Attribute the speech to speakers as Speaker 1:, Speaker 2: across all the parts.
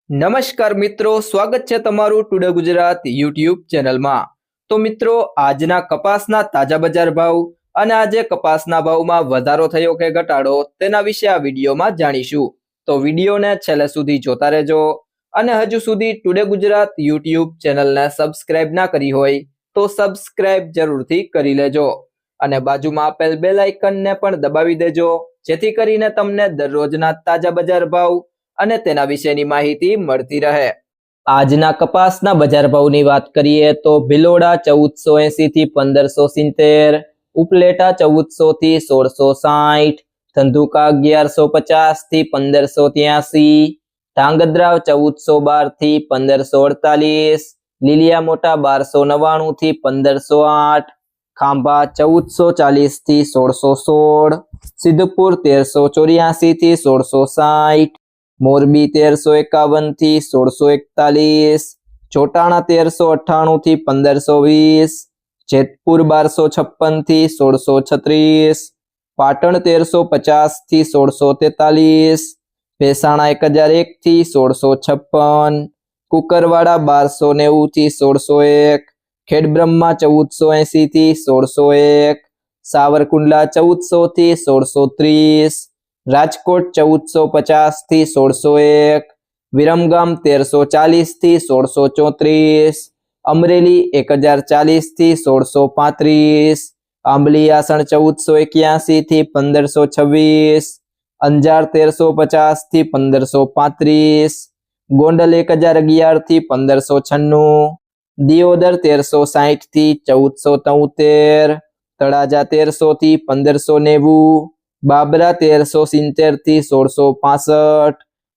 Speaker 1: નમસ્કાર મિત્રો, સ્વાગત છે તમારું ટુડે ગુજરાત યુટ્યુબ ચેનલમાં। તો મિત્રો, આજના કપાસના તાજા બજાર ભાવ અને આજે કપાસના ભાવમાં વધારો થયો કે ઘટાડો તેના વિશે આ વિડીયોમાં જાણીશું। તો વિડીયોને છેલ્લે સુધી જોતા રહેજો અને હજુ સુધી ટુડે ગુજરાત યુટ્યુબ ચેનલને સબસ્ક્રાઇબ ના કરી હોય તો સબસ્ક્રાઇબ જરૂરથી કરી લેજો અને બાજુમાં આપેલ બેલ આઇકનને પણ દબાવી દેજો જેથી કરીને તમને દરરોજના તાજા બજાર ભાવ અને તેના વિશેની માહિતી મળતી રહે। આજના કપાસના બજાર ભાવની વાત કરીએ તો ભિલોડા 1480 થી 1570, ઉપલેટા 1400 થી 1660, ધંધુકા 1150 થી 1583, ધાંગધ્રા 1412 થી 1548, લીલિયા મોટા 1299 થી 1508, ખાંભા 1440 થી 1616, સિદ્ધપુર 1384 થી 1660, મોરબી 1351 થી 1641, ચોટાણા 1398 થી 1520, જેતપુર 1256 થી 1636, પાટણ 1350 થી 1643, ભેસાણા 1001 થી 1656, કુકરવાડા 1290 થી 1601, ખેડબ્રહ્મા 1480 થી 1601, સાવરકુંડલા 1400 થી 1630, રાજકોટ 1450 થી 1601, વિરમગામ 1340 થી 1634, અમરેલી 1040 થી 1635, આંબલીયાસણ 1481 થી 1526, અંજાર 1350 થી 1535, ગોંડલ 1011 થી 1596, દિયોદર 1360 થી 1473, તળાજા 1300 થી 1590, બાબરા 1370 થી 1665,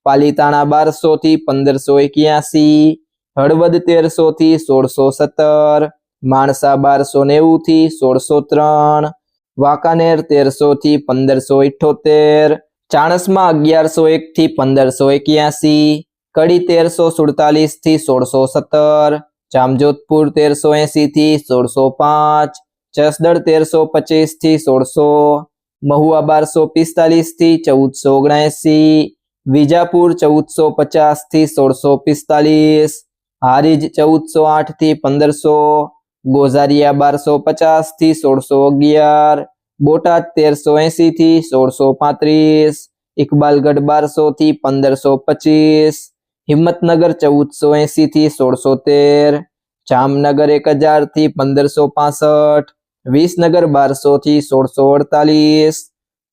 Speaker 1: પાલીતાણા 1200 થી 1581, હળવદ 1300 થી 1617, માણસા 1290 થી 1603, વાંકાનેર 1300 થી 1578, ચાણસ્મા 1101 થી 1581, કડી 1347 થી 1617, જામજોધપુર 1380 થી 1605, જસદણ 1325 થી 1600, મહુવા 1245 થી 1479, વિજાપુર 1450 થી 1645, હારીજ 1408 થી 1500, ગોઝારિયા 1250 થી 1611, બોટાદ 1380 થી 1635, ઇકબાલગઢ 1200 થી 1525, હિંમતનગર 1480 થી 1613, જામનગર 1000 થી 1565, વિસનગર 1200 થી 1648,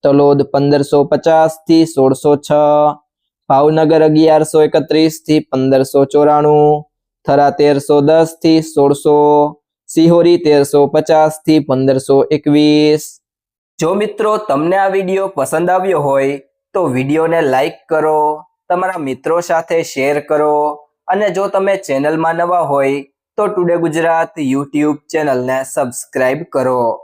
Speaker 1: તલોદ 1550 થી 1606, ભાવનગર 1131 થી 1594, થરા 1310 થી 1600, સિહોરી 1350 થી 1521। જો મિત્રો તમને આ વિડીયો પસંદ આવ્યો હોય તો વિડીયોને લાઈક કરો, તમારા મિત્રો સાથે શેર કરો અને જો તમે ચેનલમાં નવા હોય તો ટુડે ગુજરાત યુટ્યુબ ચેનલને સબસ્ક્રાઇબ કરો।